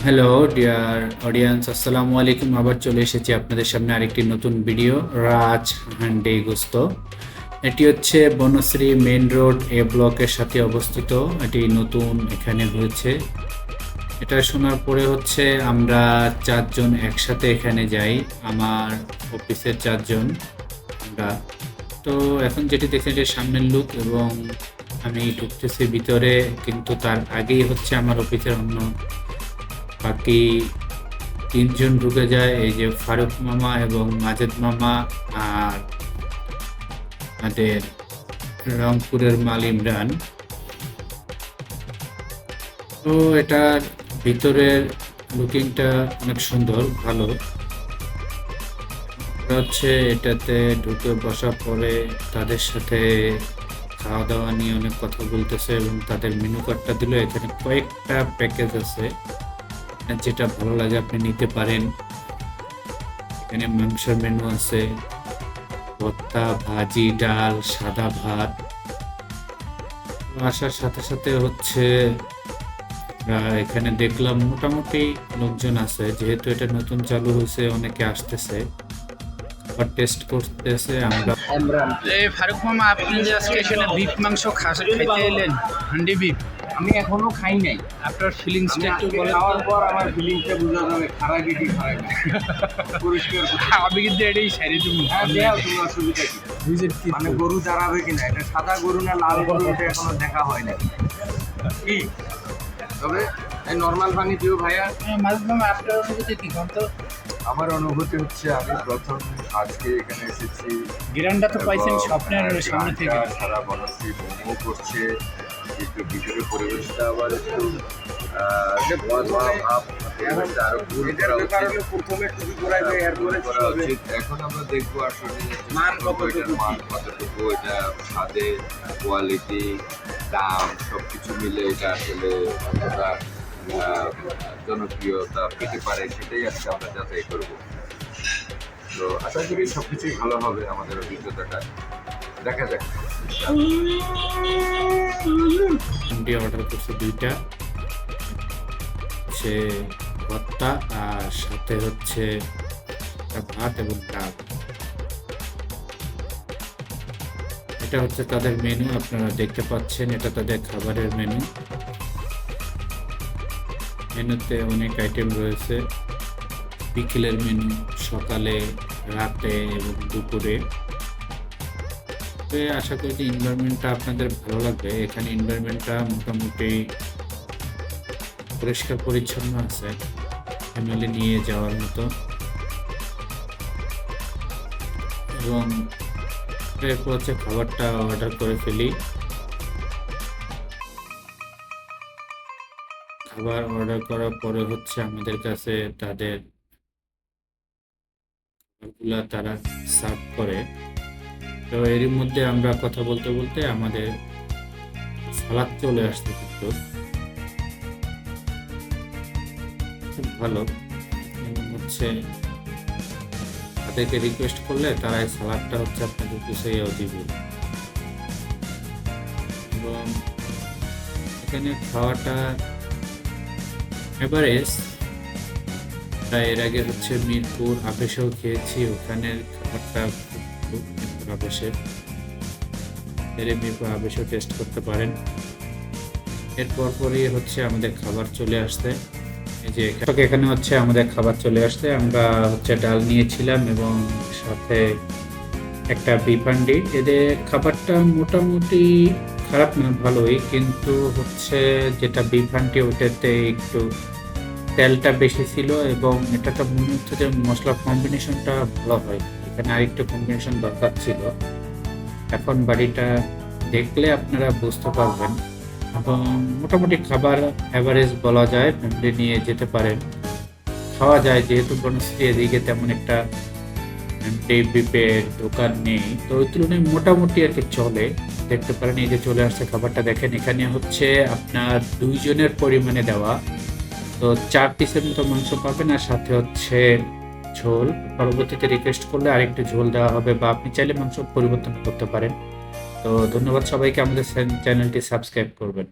Hello dear audience, আসসালামু আলাইকুম। আবার চলে এসেছি আপনাদের সামনে আরেকটি নতুন ভিডিও, রাজ হান্ডি গোস্ত। এটি হচ্ছে বনশ্রী মেইন রোড এ ব্লকের সাথে অবস্থিত। এটি নতুন এখানে হয়েছে। এটা শোনার পরে হচ্ছে আমরা চারজন একসাথে এখানে যাই, আমার অফিসের চারজন আমরা। তো এখন যেটি দেখছেন যে সামনের লুক, এবং আমি ঢুকতেছি ভিতরে, কিন্তু তার আগেই হচ্ছে আমার অফিসের অন্য বাকি তিনজন ঢুকে যায়। এই যে ফারুক মামা এবং মাজেদ মামা, আর আমাদের রংপুরের মাল ইমরান। তো এটার ভিতরের লুকিংটা অনেক সুন্দর, ভালো। এটা হচ্ছে এটাতে ঢুকে বসার পরে তাদের সাথে খাওয়া দাওয়া নিয়ে অনেক কথা বলতেছে, এবং তাদের মেনু কার্ডটা দিল। এখানে কয়েকটা প্যাকেজ আছে, যেটা ভালো লাগে আপনি নিতে পারেন। এখানে মাংসের মেনু আছে, ভর্তা, ভাজি, ডাল, সাদা ভাত। আসার সাথে সাথে হচ্ছে এখানে দেখলাম মোটামুটি লোকজন আছে, যেহেতু এটা নতুন চালু হয়েছে, অনেকে আসতেছে, আবার টেস্ট করতেছে। আমরা এই ফারুক মামা, আপনি যে আজকে এখানে বিফ মাংস খাইতে এলেন, হান্ডি বিফ, আমি এখনো খাই নাই। আপনার ফিলিংসটা একটু বলেন। খাওয়ার পর আমার ফিলিংসটা বোঝা যাবে, খারাপই কি খারাপ না। পরিষ্কার করে। আমি কিন্তু এটাই সারি তুমি। হ্যাঁ দেও, তুমি অসুবিধা কি? মানে গরু দাঁড়াবে কিনা, এটা সাদা গরু না লাল গরু, এটা এখনো দেখা হয় না। কি তবে এই নর্মাল পানি দিও ভাইয়া। মাজেদ মামা, আপনার অনুভূতি কি কত? আমার অনুভূতি হচ্ছে আমি প্রথম আজকে এখানে এসেছি। গিরান্ডা তো পাইছেন এবং স্বপ্নের সামনে থেকে। সারা বনশ্রী মোমো করছে, একটু ভিতরে পরিবেশটা আবার একটু ধোয়া ভাব, পরিবেশটা আরো ভুল করা উচিত। প্রথমে টুপি পরাইবে, এরপরে কি করা হবে? উচিত। এখন আমরা দেখবো আসলে মান এটার কতটুকু? মান কতটুকু, এটা স্বাদে, কোয়ালিটি, দাম সবকিছু মিলে এটা আসলে কতটা জনপ্রিয়তা পেতে পারে, সেটাই আজকে আমরা যাচাই করবো। তো আশা করি সবকিছুই ভালো হবে, আমাদের অভিজ্ঞতাটা দেখা যাক। হান্ডি অর্ডার করছি দুইটা, হচ্ছে ভর্তা আর সাথে হচ্ছে ভাত এবং ডাল। এটা হচ্ছে তাদের মেনু, আপনারা দেখতে পাচ্ছেন, এটা তাদের খাবারের মেনু। মেনুতে অনেক আইটেম রয়েছে, বিকেলের মেনু, সকালে, রাতে এবং দুপুরে। আশা করি যে এনভায়রনমেন্টটা আপনাদের ভালো লাগবে। এখানে এনভায়রনমেন্টটা মোটামুটি পরিষ্কার পরিচ্ছন্ন আছে, ফ্যামিলি নিয়ে যাওয়ার মতো। এবং এরপর হচ্ছে খাবারটা অর্ডার করে ফেলি। খাবার অর্ডার করার পরে হচ্ছে আমাদের কাছে তাদের খাবারগুলা তারা সার্ভ করে। তো এরই মধ্যে আমরা কথা বলতে বলতে আমাদের সালাদ চলে আসছে, কিন্তু খুব ভালো। এবং হচ্ছে তাদেরকে রিকোয়েস্ট করলে তারা এই সালাদটা হচ্ছে আপনাদের গুছিয়েও দিবে। এবং এখানে খাওয়াটা এভারেজ। তাই এর আগে হচ্ছে মিরপুর আবেশেও খেয়েছি, ওখানের খাবারটা খুব মিরপুর আবেশের। মিরপুর আবেশেও টেস্ট করতে পারেন। এরপর পরই হচ্ছে আমাদের খাবার চলে আসছে। এই যে এখানে হচ্ছে আমাদের খাবার চলে আসছে। আমরা হচ্ছে ডাল নিয়েছিলাম এবং সাথে একটা বিফ হান্ডি। এদের খাবারটা মোটামুটি খারাপ না, ভালোই, কিন্তু হচ্ছে যেটা বিফ হান্ডি ওটাতে একটু তেলটা বেশি ছিল, এবং এটাতে মনে হচ্ছে যে মশলার কম্বিনেশনটা ভালো হয়। এখানে আরেকটু কম্বিনেশন দরকার ছিল। এখন বাড়িটা দেখলে আপনারা বুঝতে পারবেন। এবং মোটামুটি খাবার অ্যাভারেজ বলা যায়, ফ্যামিলি নিয়ে যেতে পারেন, খাওয়া যায়। যেহেতু বনশ্রী এদিকে তেমন একটা বিপের দোকান নেই, তো ওই তুলনায় মোটামুটি আর কি চলে, দেখতে পারেন। এই যে চলে আসছে খাবারটা, দেখেন এখানে হচ্ছে আপনার 2 জনের পরিমাণে দেওয়া। তো 4 পিসের মতো মাংস পাবেন, আর সাথে হচ্ছে ঝোল। পরবর্তীতে রিকোয়েস্ট করলে আরেকটু ঝোল দেওয়া হবে, বা আপনি চাইলে মাংস পরিবর্তন করতে পারেন। তো ধন্যবাদ সবাইকে, আমাদের চ্যানেলটি সাবস্ক্রাইব করবেন।